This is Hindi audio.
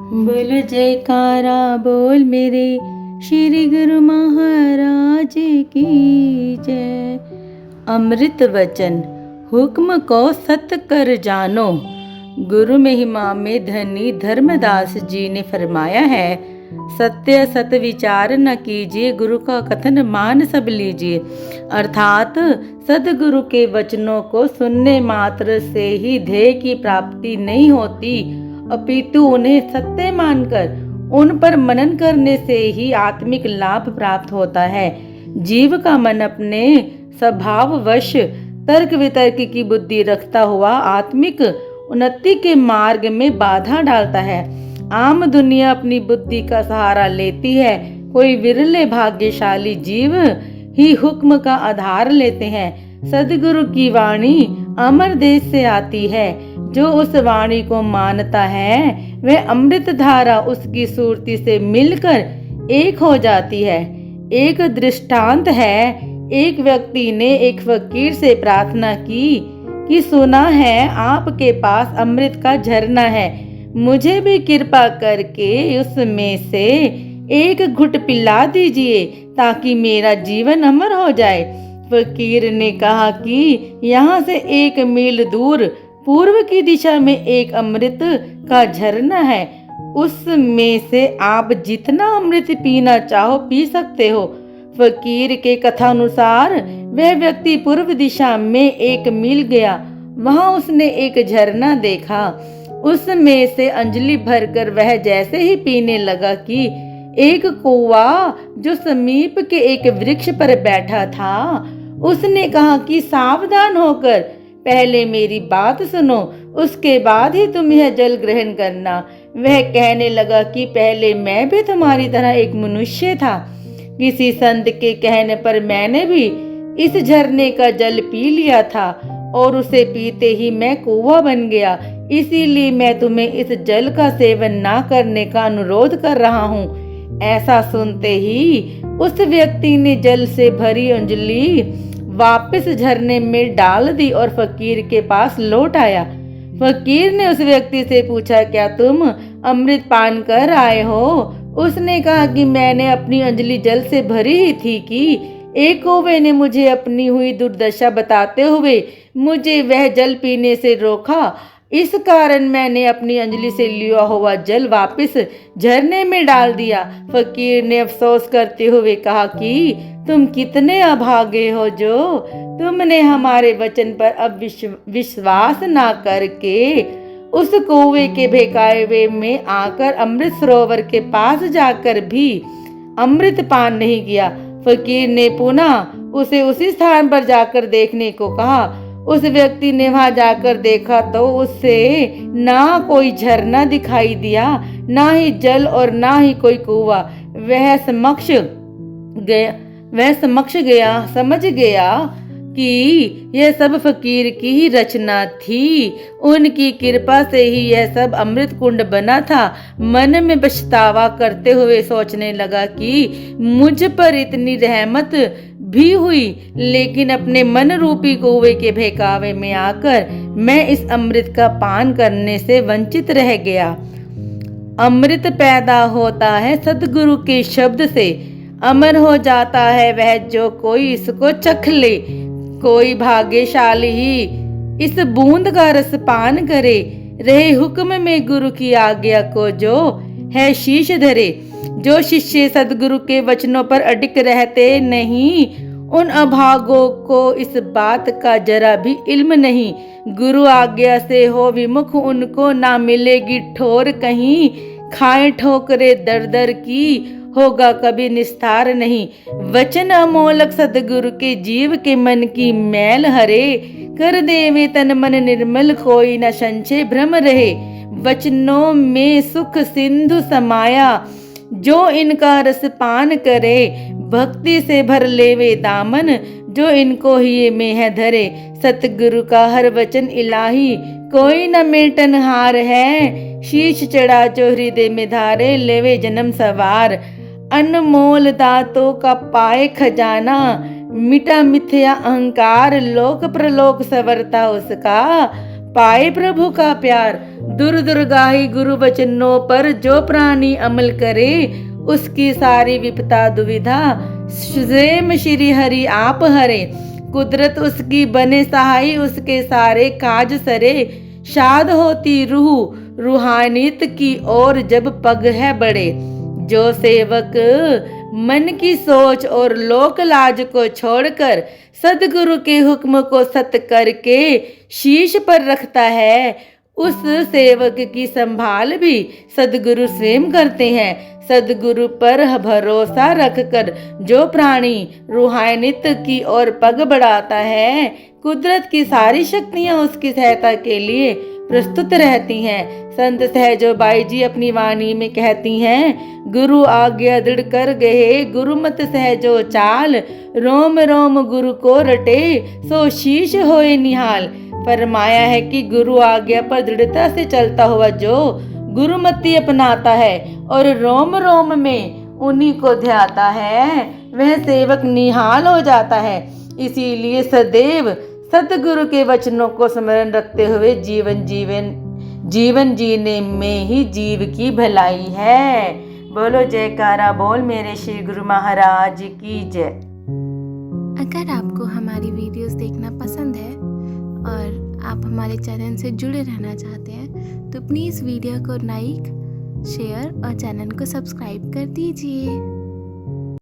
बोल जयकारा बोल मेरे श्री गुरु महाराज की जय। अमृत वचन हुक्म को सत कर जानो। गुरु महिमा में धनी धर्मदास जी ने फरमाया है, सत्य सत विचार न कीजिए, गुरु का कथन मान सब लीजिए। अर्थात सदगुरु के वचनों को सुनने मात्र से ही ध्येय की प्राप्ति नहीं होती, अपितु उन्हें सत्य मानकर उन पर मनन करने से ही आत्मिक लाभ प्राप्त होता है। जीव का मन अपने स्वभाववश तर्क वितर्क की बुद्धि रखता हुआ आत्मिक उन्नति के मार्ग में बाधा डालता है। आम दुनिया अपनी बुद्धि का सहारा लेती है, कोई विरले भाग्यशाली जीव ही हुक्म का आधार लेते हैं। सदगुरु की वाणी अमर देश से आती है, जो उस वाणी को मानता है वह अमृत धारा उसकी सुरती से मिलकर एक हो जाती है। एक दृष्टांत है, एक व्यक्ति ने एक फकीर से प्रार्थना की कि सुना है आपके पास अमृत का झरना है, मुझे भी कृपा करके उसमें से एक घुट पिला दीजिए ताकि मेरा जीवन अमर हो जाए। फकीर ने कहा कि यहाँ से 1 मील दूर पूर्व की दिशा में एक अमृत का झरना है, उसमें से आप जितना अमृत पीना चाहो पी सकते हो। फकीर के कथानुसार वह व्यक्ति पूर्व दिशा में 1 मील गया, वहां उसने एक झरना देखा। उसमें से अंजलि भरकर वह जैसे ही पीने लगा कि एक कौवा जो समीप के एक वृक्ष पर बैठा था, उसने कहा कि सावधान होकर पहले मेरी बात सुनो, उसके बाद ही तुम यह जल ग्रहण करना। वह कहने लगा कि पहले मैं भी तुम्हारी तरह एक मनुष्य था, किसी संत के कहने पर मैंने भी इस झरने का जल पी लिया था और उसे पीते ही मैं कौवा बन गया, इसीलिए मैं तुम्हें इस जल का सेवन ना करने का अनुरोध कर रहा हूँ। ऐसा सुनते ही उस व्यक्ति ने जल से भरी अंजलि वापस झरने में डाल दी और फकीर के पास लौट आया। फकीर ने उस व्यक्ति से पूछा, क्या तुम अमृत पान कर आए हो? उसने कहा कि मैंने अपनी अंजलि जल से भरी ही थी कि एक कौवे ने मुझे अपनी हुई दुर्दशा बताते हुए मुझे वह जल पीने से रोका, इस कारण मैंने अपनी अंजलि से लिया हुआ जल वापस झरने में डाल दिया। फकीर ने अफसोस करते हुए कहा कि तुम कितने अभागे हो जो तुमने हमारे वचन पर अब विश्वास ना करके उस कौवे के बहकावे हुए में आकर अमृत सरोवर के पास जाकर भी अमृत पान नहीं किया। फकीर ने पुनः उसे उसी स्थान पर जाकर देखने को कहा। उस व्यक्ति ने वहां जाकर देखा तो उससे ना कोई झरना दिखाई दिया, ना ही जल और ना ही कोई कुआं। वह समझ गया कि यह सब फकीर की ही रचना थी, उनकी कृपा से ही यह सब अमृत कुंड बना था। मन में पछतावा करते हुए सोचने लगा कि मुझ पर इतनी रहमत भी हुई, लेकिन अपने मन रूपी कौवे के बहकावे में आकर मैं इस अमृत का पान करने से वंचित रह गया। अमृत पैदा होता है सदगुरु के शब्द से, अमर हो जाता है वह जो कोई इसको चख ले। कोई भाग्यशाली ही इस बूंद का रस पान करे, रहे हुक्म में गुरु की आज्ञा को जो है शीश धरे। जो शिष्य सदगुरु के वचनों पर अडिग रहते नहीं, उन अभागों को इस बात का जरा भी इल्म नहीं। गुरु आज्ञा से हो विमुख उनको ना मिलेगी ठोर कहीं, खाए ठोकरे दर दर की होगा कभी निस्तार नहीं। वचन अमोलक सदगुरु के जीव के मन की मैल हरे, कर देवे तन मन निर्मल कोई न संशय भ्रम रहे। वचनों में सुख सिंधु समाया, जो इनका रस पान करे, भक्ति से भर लेवे दामन, जो इनको ही में है धरे। सतगुरु का हर वचन इलाही, कोई न मेटन हार है, शीश चढ़ा जो हृदय में धारे, लेवे जन्म सवार। अनमोल दातों का पाए खजाना, मिटा मिथ्या अहंकार, लोक प्रलोक सवरता उसका, पाए प्रभु का प्यार। दूर दुर्गाही गुरु वचनों पर जो प्राणी अमल करे, उसकी सारी विपता दुविधा स्वयं श्री हरि आप हरे। कुदरत उसकी बने सहाई, उसके सारे काज सरे। शाद होती रूह रूहानियत की ओर जब पग है बड़े। जो सेवक मन की सोच और लोक लाज को छोड़कर सदगुरु के हुक्म को सत करके शीश पर रखता है, उस सेवक की संभाल भी सदगुरु स्वयं करते हैं। सदगुरु पर भरोसा रखकर जो प्राणी रूहानियत की ओर पग बढ़ाता है, कुदरत की सारी शक्तियां उसकी सहायता के लिए प्रस्तुत रहती हैं। संत सहजोबाई जी अपनी वाणी में कहती हैं, गुरु आज्ञा दृढ़ कर गए गुरुमत सहजो चाल। रोम रोम गुरु को रटे सो शीश होए निहाल। फरमाया है कि गुरु आज्ञा पर दृढ़ता से चलता हुआ जो गुरुमति अपनाता है और रोम रोम में उन्हीं को ध्याता है, वह सेवक निहाल हो जाता है। इसीलिए सदैव सतगुरु के वचनों को स्मरण रखते हुए जीवन जीने में ही जीव की भलाई है। बोलो जयकारा बोल मेरे श्री गुरु महाराज की जय। अगर आपको हमारी वीडियोस देखना पसंद है और आप हमारे चैनल से जुड़े रहना चाहते हैं तो प्लीज़ वीडियो को लाइक, शेयर और चैनल को सब्सक्राइब कर दीजिए।